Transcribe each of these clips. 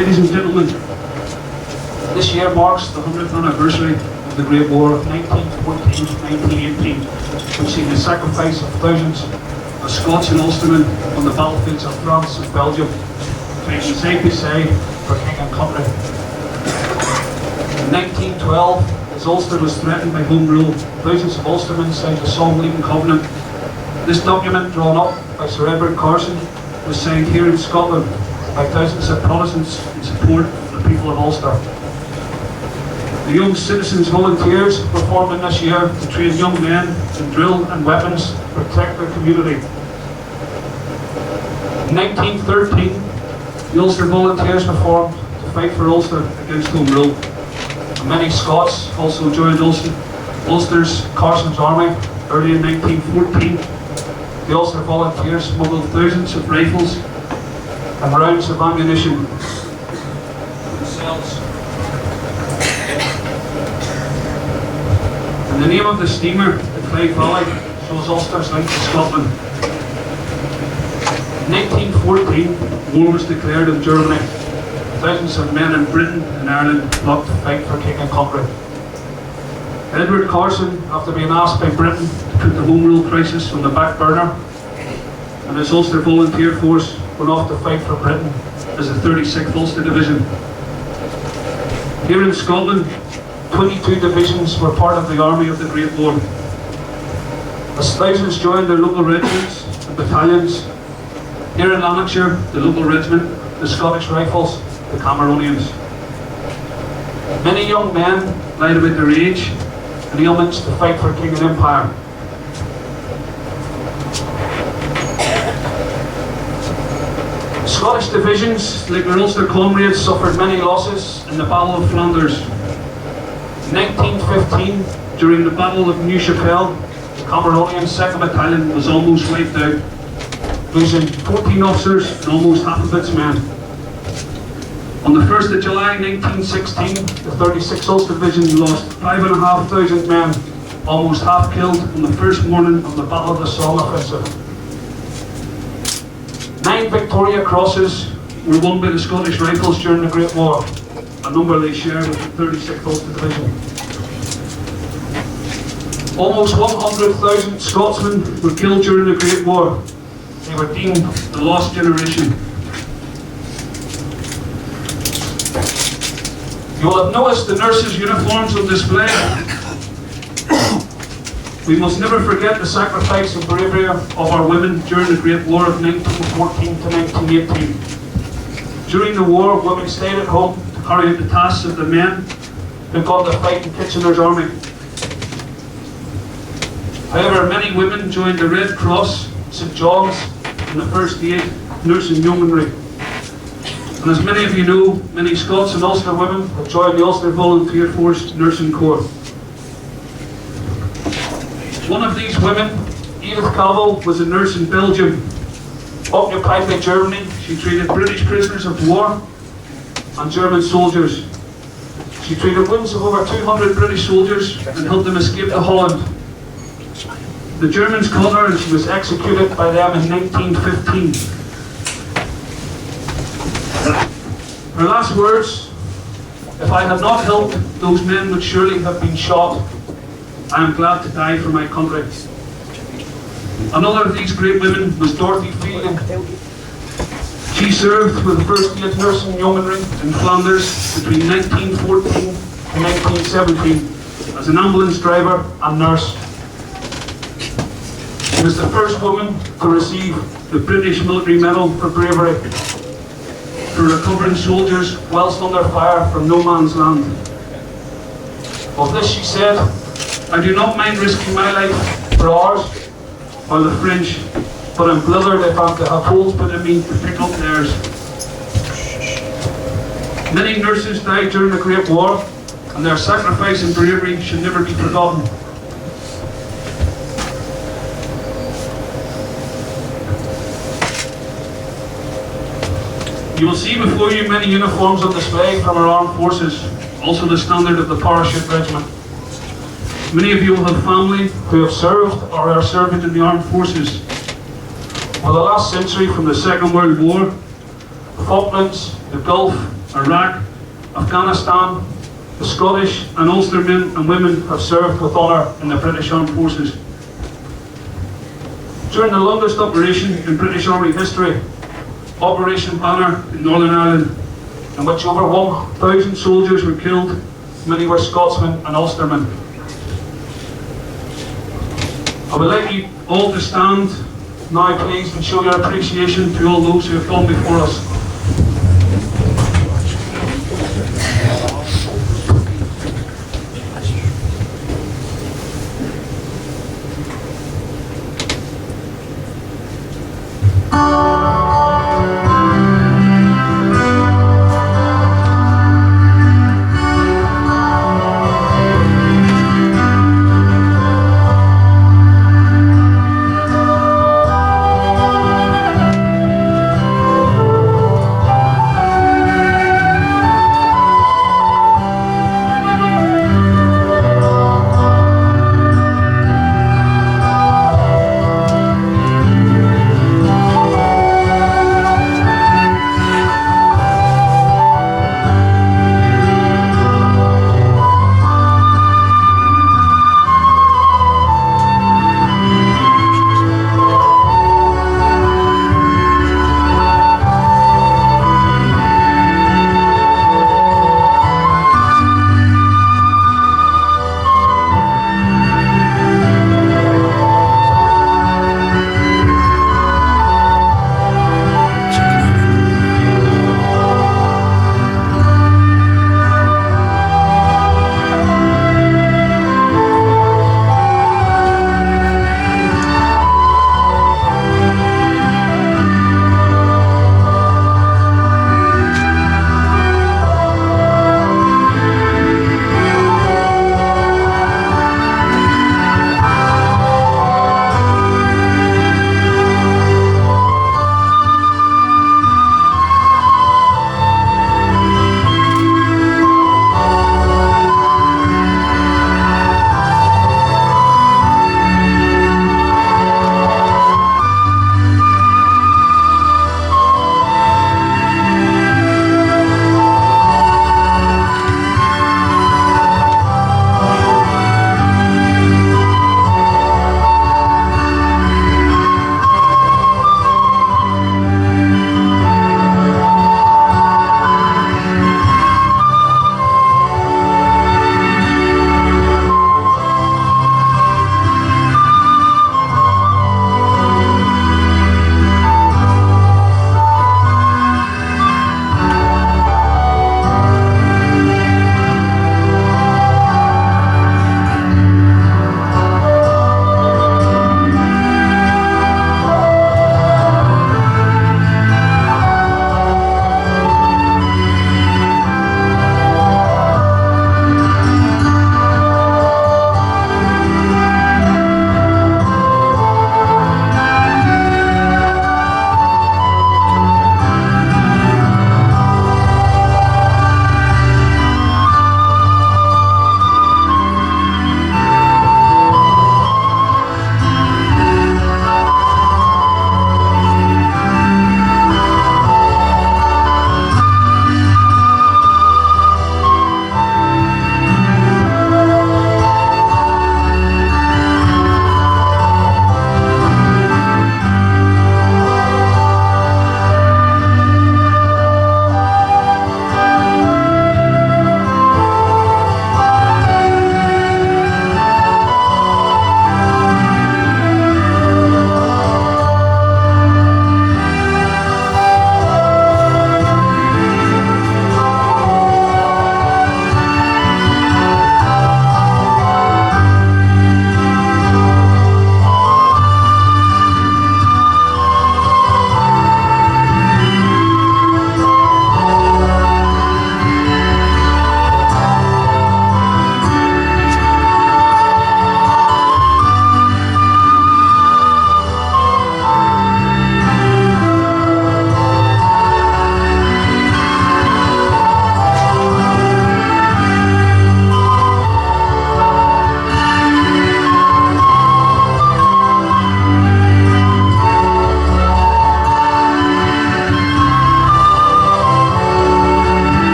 Ladies and gentlemen, this year marks the 100th anniversary of the Great War of 1914-1918, which seen the sacrifice of thousands of Scots and Ulstermen on the battlefields of France and Belgium, fighting side by side for king and country. In 1912, as Ulster was threatened by Home Rule, thousands of Ulstermen signed the Somme-Leaden Covenant. This document, drawn up by Sir Edward Carson, was signed here in Scotland by thousands of Protestants in support of the people of Ulster. The Young Citizens Volunteers were formed in this year to train young men in drill and weapons to protect their community. In 1913, the Ulster Volunteers were formed to fight for Ulster against Home Rule. And many Scots also joined Ulster's Carson's army early in 1914. The Ulster Volunteers smuggled thousands of rifles and rounds of ammunition themselves. And the name of the steamer, the Clyde Valley, shows Ulster's link to Scotland. In 1914, war was declared in Germany. Thousands of men in Britain and Ireland flocked to fight for king and country. Edward Carson, after being asked by Britain to put the Home Rule crisis on the back burner, and his Ulster Volunteer Force went off to fight for Britain as the 36th Ulster Division. Here in Scotland, 22 divisions were part of the Army of the Great War. As thousands joined their local regiments and battalions, here in Lanarkshire, the local regiment, the Scottish Rifles, the Cameronians. Many young men lied about their age and ailments to fight for king and empire. Scottish divisions, like their Ulster comrades, suffered many losses in the Battle of Flanders. In 1915, during the Battle of New Chapelle, the Cameronian 2nd Battalion was almost wiped out, losing 14 officers and almost half of its men. On the 1st of July 1916, the 36th Ulster Division lost 5,500 men, almost half killed on the first morning of the Battle of the Somme offensive. 9 Victoria Crosses were won by the Scottish Rifles during the Great War, a number they shared with the 36th Ulster Division. Almost 100,000 Scotsmen were killed during the Great War. They were deemed the lost generation. You will have noticed the nurses' uniforms on display. We must never forget the sacrifice and bravery of our women during the Great War of 1914 to 1918. During the war, women stayed at home to carry out the tasks of the men who gone to fight in Kitchener's army. However, many women joined the Red Cross, St John's, and the First Aid Nursing Yeomanry. And as many of you know, many Scots and Ulster women have joined the Ulster Volunteer Force Nursing Corps. One of these women, Edith Cavell, was a nurse in Belgium. Occupied by Germany, she treated British prisoners of war and German soldiers. She treated wounds of over 200 British soldiers and helped them escape to Holland. The Germans caught her and she was executed by them in 1915. Her last words: "If I had not helped, those men would surely have been shot. I am glad to die for my country." Another of these great women was Dorothy Fielding. She served with the First Aid Nursing Yeomanry in Flanders between 1914 and 1917 as an ambulance driver and nurse. She was the first woman to receive the British Military Medal for bravery, for recovering soldiers whilst under fire from no man's land. Of this she said, "I do not mind risking my life for ours or the French, but I'm blithered if I'm to have holes put in me to pick up theirs." Many nurses died during the Great War, and their sacrifice and bravery should never be forgotten. You will see before you many uniforms on display from our armed forces, also the standard of the Parachute Regiment. Many of you will have family who have served or are serving in the armed forces. For the last century, from the Second World War, the Falklands, the Gulf, Iraq, Afghanistan, the Scottish and Ulster men and women have served with honour in the British Armed Forces. During the longest operation in British Army history, Operation Banner in Northern Ireland, in which over 1,000 soldiers were killed, many were Scotsmen and Ulstermen. I would like you all to stand now, please, and show your appreciation to all those who have gone before us.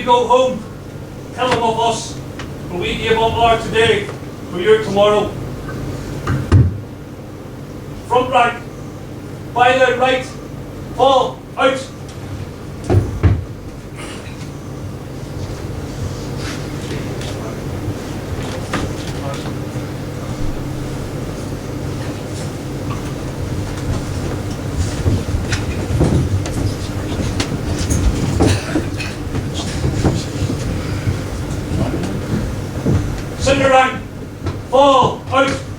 go home, tell them of us, and we give up our today for your tomorrow. Front rank, by the right, fall out. Cinder rank, fall out.